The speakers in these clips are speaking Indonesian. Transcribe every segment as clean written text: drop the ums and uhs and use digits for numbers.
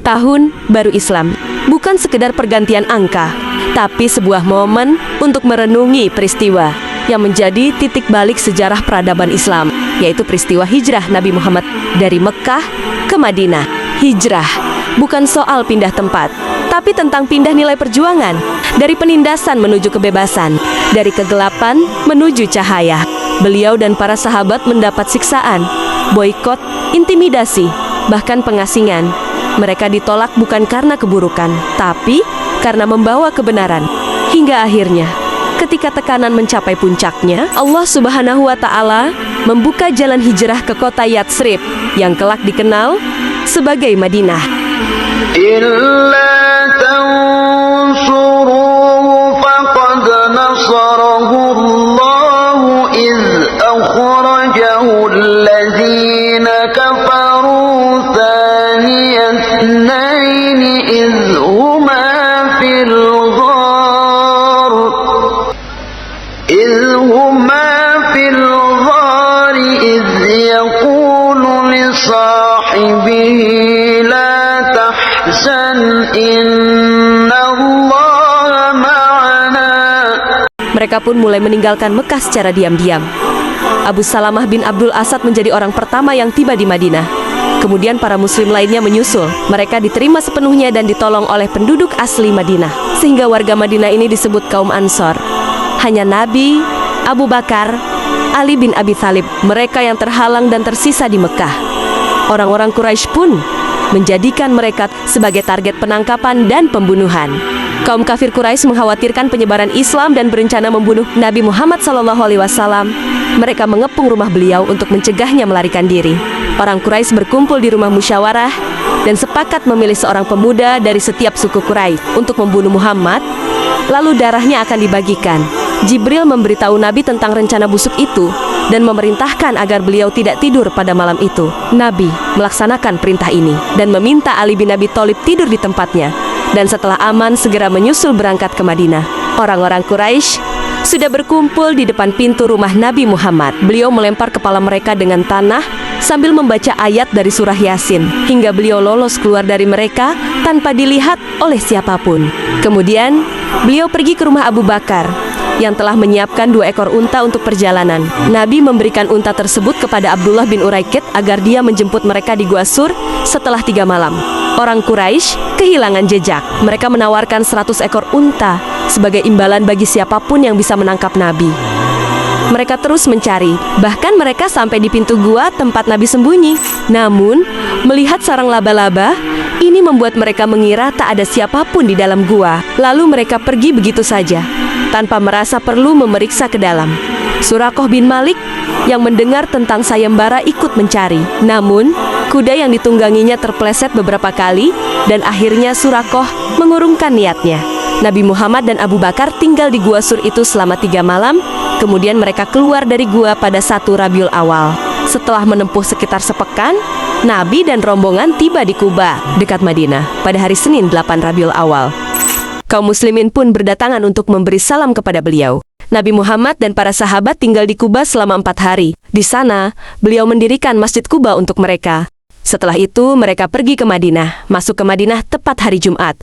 Tahun Baru Islam bukan sekedar pergantian angka, tapi sebuah momen untuk merenungi peristiwa yang menjadi titik balik sejarah peradaban Islam, yaitu peristiwa hijrah Nabi Muhammad dari Mekkah ke Madinah. Hijrah bukan soal pindah tempat, tapi tentang pindah nilai perjuangan, dari penindasan menuju kebebasan, dari kegelapan menuju cahaya. Beliau dan para sahabat mendapat siksaan, boikot, intimidasi, bahkan pengasingan. Mereka ditolak bukan karena keburukan, tapi karena membawa kebenaran. Hingga akhirnya, ketika tekanan mencapai puncaknya, Allah Subhanahu wa Ta'ala membuka jalan hijrah ke kota Yatsrib yang kelak dikenal sebagai Madinah. Illa tansuruhu faqad nasarahu Allahu iz akhrajahu allazina kafaru thaniyasnain iz huma fil ghar iz yaqulu li sahibihi la tahzan innallaha ma'ana. Mereka pun mulai meninggalkan Mekah secara diam-diam. Abu Salamah bin Abdul Asad menjadi orang pertama yang tiba di Madinah. Kemudian para muslim lainnya menyusul. Mereka diterima sepenuhnya dan ditolong oleh penduduk asli Madinah, sehingga warga Madinah ini disebut kaum Ansor. Hanya Nabi, Abu Bakar, Ali bin Abi Thalib, mereka yang terhalang dan tersisa di Mekah. Orang-orang Quraisy pun menjadikan mereka sebagai target penangkapan dan pembunuhan. Kaum kafir Quraisy mengkhawatirkan penyebaran Islam dan berencana membunuh Nabi Muhammad SAW. Mereka mengepung rumah beliau untuk mencegahnya melarikan diri. Orang Quraisy berkumpul di rumah musyawarah dan sepakat memilih seorang pemuda dari setiap suku Quraisy untuk membunuh Muhammad, lalu darahnya akan dibagikan. Jibril memberitahu Nabi tentang rencana busuk itu dan memerintahkan agar beliau tidak tidur pada malam itu. Nabi melaksanakan perintah ini dan meminta Ali bin Abi Thalib tidur di tempatnya. Dan setelah aman, segera menyusul berangkat ke Madinah. Orang-orang Quraisy sudah berkumpul di depan pintu rumah Nabi Muhammad. Beliau melempar kepala mereka dengan tanah sambil membaca ayat dari surah Yasin, hingga beliau lolos keluar dari mereka tanpa dilihat oleh siapapun. Kemudian, beliau pergi ke rumah Abu Bakar yang telah menyiapkan 2 ekor unta untuk perjalanan. Nabi memberikan unta tersebut kepada Abdullah bin Uraikid agar dia menjemput mereka di Gua Sur setelah 3 malam. Orang Quraisy kehilangan jejak. Mereka menawarkan 100 ekor unta sebagai imbalan bagi siapapun yang bisa menangkap Nabi. Mereka terus mencari, bahkan mereka sampai di pintu gua tempat Nabi sembunyi. Namun, melihat sarang laba-laba, ini membuat mereka mengira tak ada siapapun di dalam gua. Lalu mereka pergi begitu saja, tanpa merasa perlu memeriksa ke dalam. Suraqah bin Malik yang mendengar tentang sayembara ikut mencari. Namun, kuda yang ditungganginya terpleset beberapa kali dan akhirnya Suraqah mengurungkan niatnya. Nabi Muhammad dan Abu Bakar tinggal di Gua Sur itu selama 3 malam. Kemudian mereka keluar dari gua pada 1 Rabiul Awal. Setelah menempuh sekitar sepekan, Nabi dan rombongan tiba di Kuba, dekat Madinah, pada hari Senin 8 Rabiul Awal. Kaum muslimin pun berdatangan untuk memberi salam kepada beliau. Nabi Muhammad dan para sahabat tinggal di Kuba selama 4 hari. Di sana, beliau mendirikan Masjid Kuba untuk mereka. Setelah itu, mereka pergi ke Madinah, masuk ke Madinah tepat hari Jumat,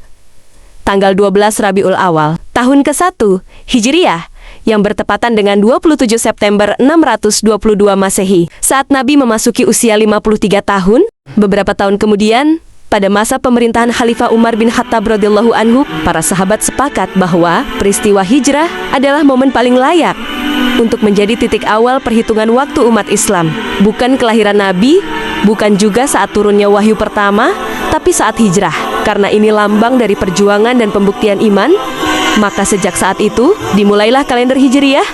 tanggal 12 Rabiul Awal, tahun ke-1 Hijriyah, yang bertepatan dengan 27 September 622 Masehi. Saat Nabi memasuki usia 53 tahun, beberapa tahun kemudian, pada masa pemerintahan Khalifah Umar bin Khattab radhiyallahu anhu, para sahabat sepakat bahwa peristiwa hijrah adalah momen paling layak untuk menjadi titik awal perhitungan waktu umat Islam. Bukan kelahiran Nabi, bukan juga saat turunnya wahyu pertama, tapi saat hijrah. Karena ini lambang dari perjuangan dan pembuktian iman, maka sejak saat itu dimulailah kalender Hijriyah,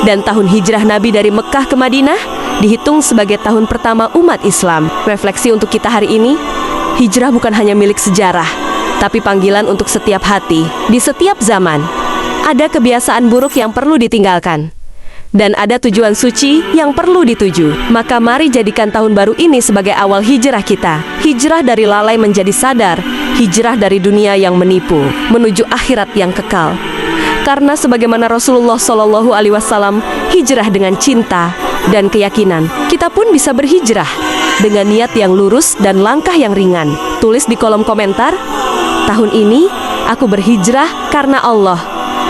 dan tahun hijrah Nabi dari Mekkah ke Madinah dihitung sebagai tahun pertama umat Islam. Refleksi untuk kita hari ini, hijrah bukan hanya milik sejarah, tapi panggilan untuk setiap hati. Di setiap zaman, ada kebiasaan buruk yang perlu ditinggalkan, dan ada tujuan suci yang perlu dituju. Maka mari jadikan tahun baru ini sebagai awal hijrah kita. Hijrah dari lalai menjadi sadar, hijrah dari dunia yang menipu menuju akhirat yang kekal. Karena sebagaimana Rasulullah SAW hijrah dengan cinta dan keyakinan, kita pun bisa berhijrah dengan niat yang lurus dan langkah yang ringan. Tulis di kolom komentar, tahun ini aku berhijrah karena Allah,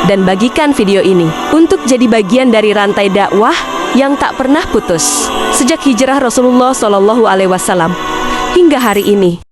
dan bagikan video ini untuk jadi bagian dari rantai dakwah yang tak pernah putus sejak hijrah Rasulullah SAW hingga hari ini.